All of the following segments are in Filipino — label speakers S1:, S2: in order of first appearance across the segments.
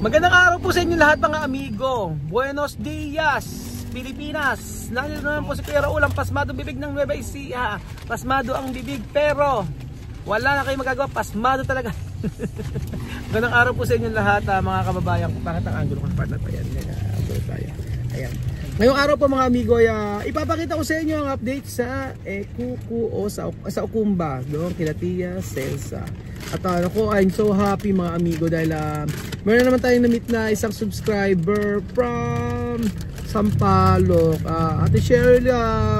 S1: Magandang araw po sa inyo lahat mga amigo. Buenos dias, Pilipinas. Nandito naman po si Kuya Raul, ang pasmadong bibig ng Nueva Ecija. Pasmado ang bibig pero wala na kayong magagawa, pasmado talaga. Magandang araw po sa inyo lahat mga kababayan. Bakit ang angulo ko sa partner pa yan? Ayan. Ngayong araw po mga amigo, ipapakita ko sa inyo ang update sa Kuku o sa Okumba, doon kila Tia Celsa. At I'm so happy mga amigo dahil meron naman tayong na-meet na isang subscriber from Sampaloc, Ate Cheryl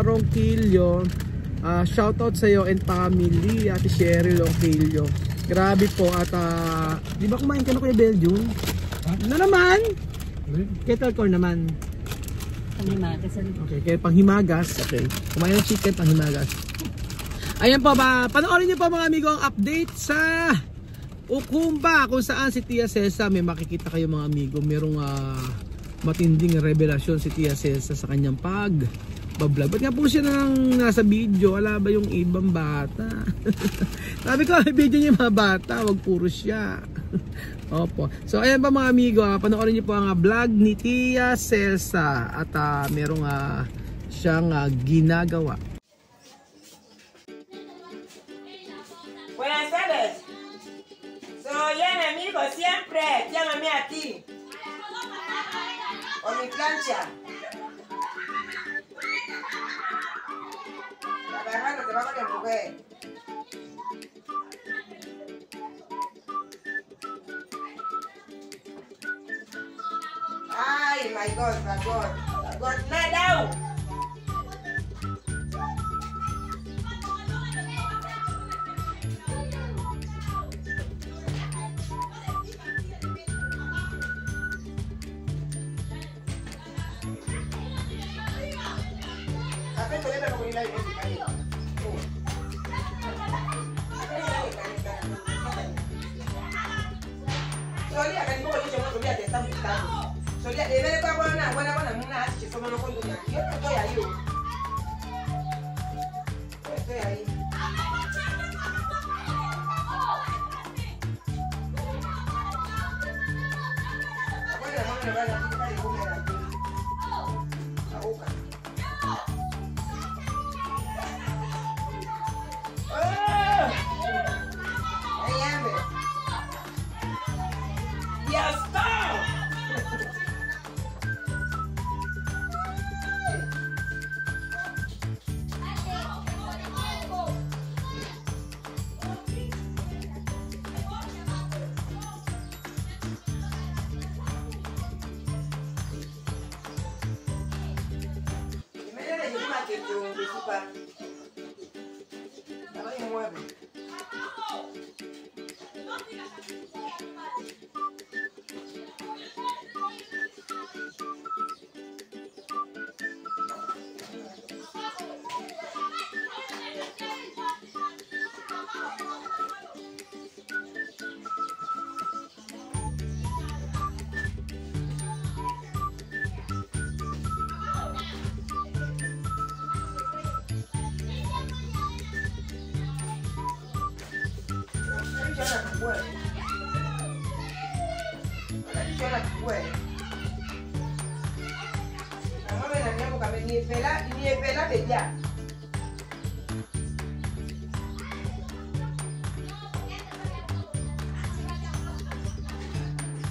S1: Ronquillo. Shoutout sa iyo and family, Ate Cheryl Ronquillo. Grabe po at di ba kumain ka na Kuya Belgium? Na naman? Kettlecorn naman.
S2: Panghimagas.
S1: Okay, kaya panghimagas. Okay. Kumain ng chicken, panghimagas. Ayan po ba, panoorin niyo po mga amigo ang update sa Okumba kung saan si Tia Celsa, may makikita kayo mga amigo, merong matinding revelasyon si Tia Celsa sa kanyang pag-vlog. Ba't nga po siya nang nasa video, wala ba yung ibang bata? Sabi ko, video niya mga bata, wag puro siya. Opo. So ayan pa mga amigo, panoorin niyo po ang vlog ni Tia Celsa at merong siyang ginagawa.
S3: Buenas tardes. Soy un amigo siempre. Llámame a ti. O mi plancha. La verdad que te va con el mujer. Ay, my God, my God. My God, lay down. Solia kan mo yung solia de tan tan. Solia de ver pa buena muna si como no con dunya. Yo estoy ahí. Estoy ahí. Ni espera de ya.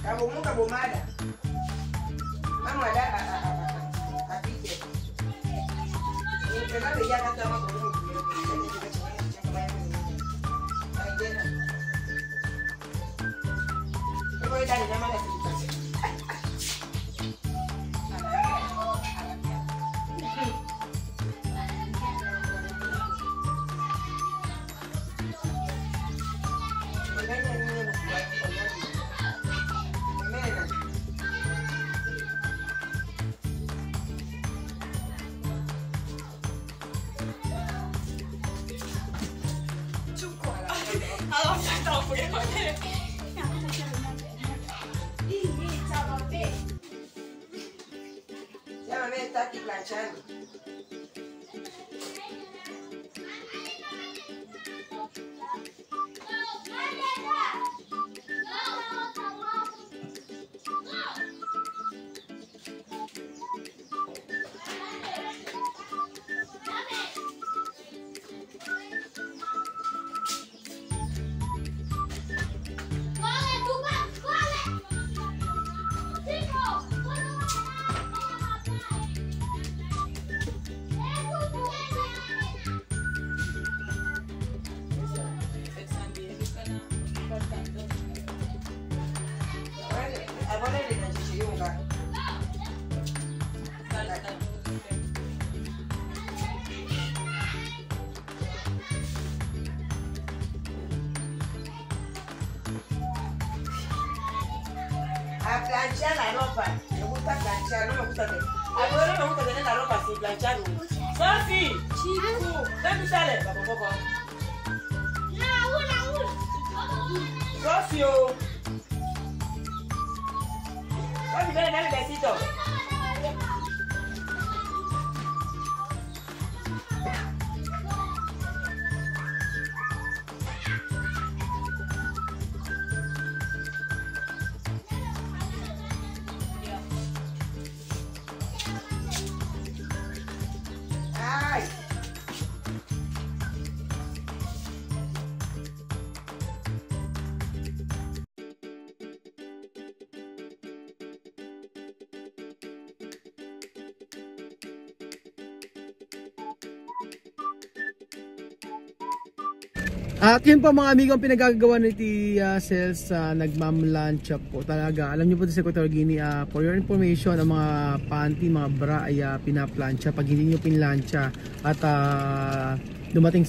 S3: Cabo mada. Vamos a dar a pique. Ni espera de ya kata mak. Voy a dar la mala situación. Llámame, está aquí planchando. A planchar la ropa. Me gusta planchar, no me gusta tener. A mí no me gusta tener la ropa sin planchar. Sofi, chico, ¿dónde sale? Vamos, poco. Sofio. Sofi, ven, dale besito. Ay.
S1: At yun po mga amigo ang pinagagawa ni Tia Cels sa nagmamlancha po talaga. Alam niyo po sa Equatorial Guinea, for your information, ang mga panty, mga bra ay pinaplansya. Pag hindi niyo pinlansya at dumating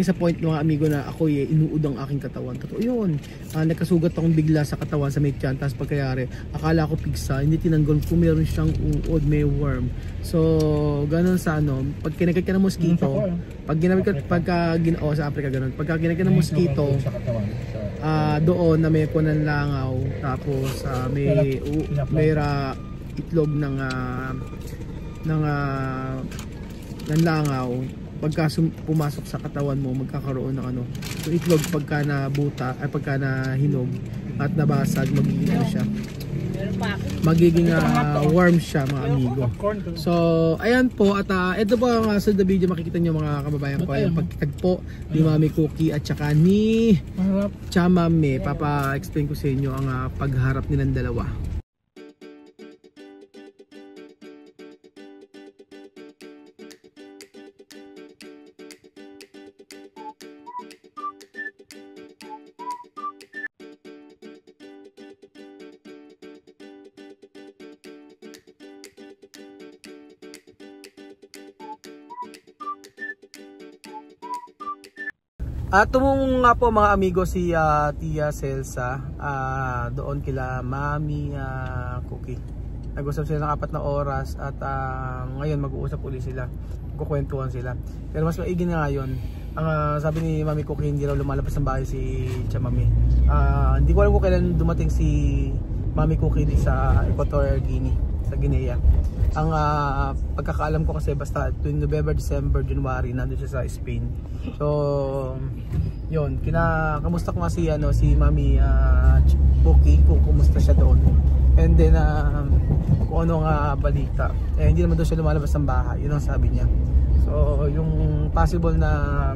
S1: sa point ng mga amigo na ako inuud ang aking katawan. Totoo yun. Nagkasugat akong bigla sa katawan sa may tiyan. Tapos pagkayari, akala ko pigsa. Hindi tinanggol ko meron siyang uod, may worm. So, ganun sa ano. Pag kinagat ka ng mosquito, sa Africa ganun. Pagka kinagat ng mosquito, doon na may kunan langaw. Tapos may itlog ng langaw. Pagka pumasok sa katawan mo, magkakaroon ng yung itlog pagka nabuta ay pagka nahinog at nabasag, magiging siya. Magiging worm siya mga amigo. So ayan po at ito po ang sa video makikita nyo mga kababayan ko yung pagkitagpo ni Mami Cookie at saka ni Chamame. Papa-explain ko sa inyo ang pagharap nilang dalawa. At tumungo nga po mga amigo si Tia Celsa doon kila Mami Cookie. Nag-usap sila ng 4 na oras at ngayon mag-uusap ulit sila. Kukwentuhan sila. Pero mas maigi na ngayon. Ang sabi ni Mami Cookie, hindi raw lumalabas ng bahay si Chamame. Hindi ko alam kung kailan dumating si Mami Cookie sa Equatorial Guinea, sa Guinea. Ang pagkakaalam ko kasi basta tuwing November, December, January nandun siya sa Spain. So yun, kamusta ko nga si Mami Cookie kung kumusta siya doon. And then kung ano nga balita. Hindi naman doon siya lumalabas ng bahay, yun ang sabi niya. So yung possible na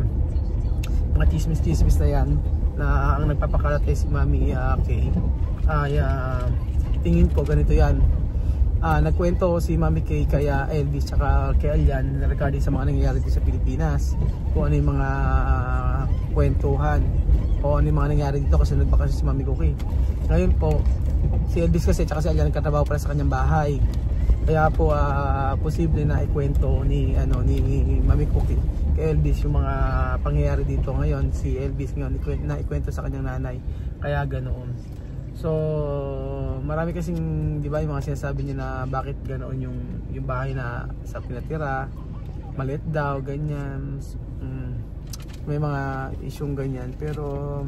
S1: mga chismis na yan na ang nagpapakalat kay si Mami Kay ay tingin ko ganito yan. Nagkwento si Mami Kay kaya Elvis tsaka kay Alian regarding sa mga nangyayari dito sa Pilipinas, kung ano yung mga kwentuhan o ano yung mga nangyayari dito kasi nagbakasyon si Mami Cookie. Ngayon po si Elvis kasi tsaka si Alian nagkatrabaho pala sa kanyang bahay, kaya po posible na ikwento ni Mami Cookie kay Elvis yung mga pangyayari dito. Ngayon si Elvis ngayon ikwento sa kanyang nanay, kaya ganoon. So marami kasing, di ba, yung mga sinasabi niya na bakit ganoon yung bahay na sa pinatira, maliit daw, ganyan. May mga isyong ganyan, pero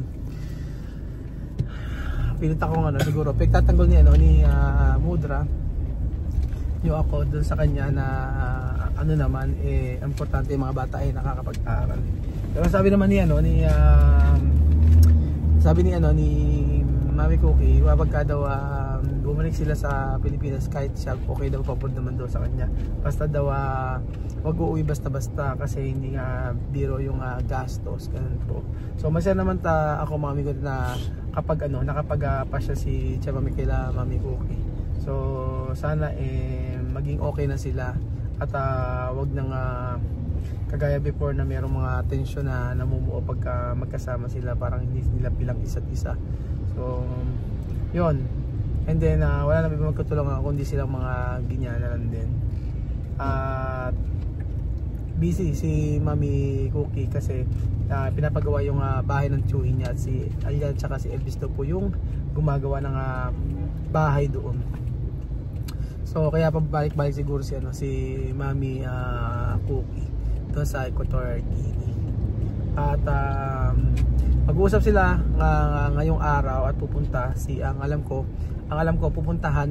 S1: pinita ko siguro pagtatanggol niya ni Mudra yung ako dun sa kanya na naman importante yung mga bata ay nakakapag-aral. Pero sabi naman ni Mami Cookie, wapagka daw bumalik sila sa Pilipinas kahit siya okay daw, pabor naman daw sa kanya. Basta daw wag uuwi basta-basta kasi hindi nga biro yung gastos, ganun po. So masaya naman ako mga amigo na kapag nakapag-pasya si Chamame kila Mami Cookie. So sana maging okay na sila at wag nang kagaya before na mayroong mga tensyon na namumuo pagka magkasama sila, parang hindi nila bilang isa't isa. So yun, and then wala na magkatulungan kundi silang mga ginyana lang din. At busy si Mami Cookie kasi pinapagawa yung bahay ng tiyuhin niya at si Ayan tsaka si Elvis daw po yung gumagawa ng bahay doon. So kaya pabalik-balik siguro si Mami Cookie doon sa Equatorial Guinea. At mag-uusap sila ngayong araw at pupunta ang alam ko pupuntahan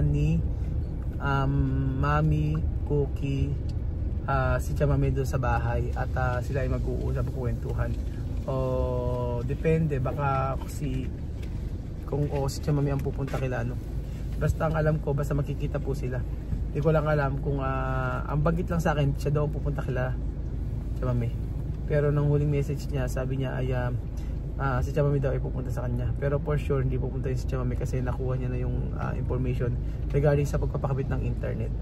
S1: ni Mami Cookie si Chamame doon sa bahay at sila ay mag-uusap, kwentuhan. O depende, baka kung si Chamame ang pupunta kila basta ang alam ko, basta makikita po sila. Hindi ko lang alam kung ang banggit lang sa akin siya daw pupunta kila Chamame. Pero nang huling message niya, sabi niya ay si Chamame daw ay pupunta sa kanya. Pero for sure hindi pupunta si Chamame kasi nakuha niya na yung information regarding sa pagpapakabit ng internet.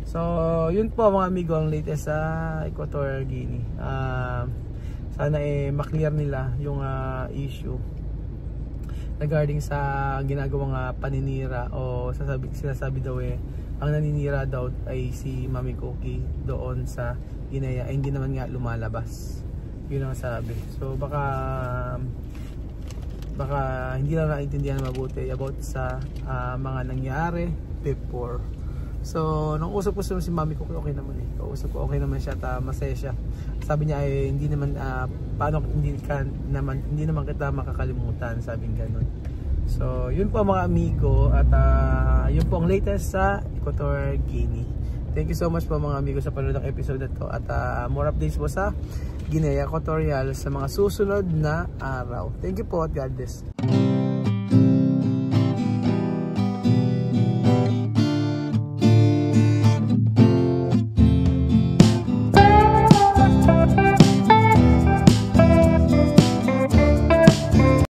S1: So yun po mga amigo ang latest sa Equatorial Guinea. Sana maklear nila yung issue regarding sa ginagawang paninira o sinasabi daw ang naninira daw ay si Mami Cookie doon sa Guinea, hindi naman nga lumalabas. Yun ang sabi. So baka hindi lang naintindihan mabuti about sa mga nangyari before. So nung usap ko si Mami Cookie, okay naman kausap ko, okay naman siya at masaya siya. Sabi niya ay hindi naman paano hindi naman kita makakalimutan, sabing ganun. So yun po mga amigo at yun po ang latest sa Equatorial Guinea. Thank you so much po mga amigo sa panonood ng episode na to at more updates po sa Guinea Equatorial sa mga susunod na araw. Thank you po at God bless.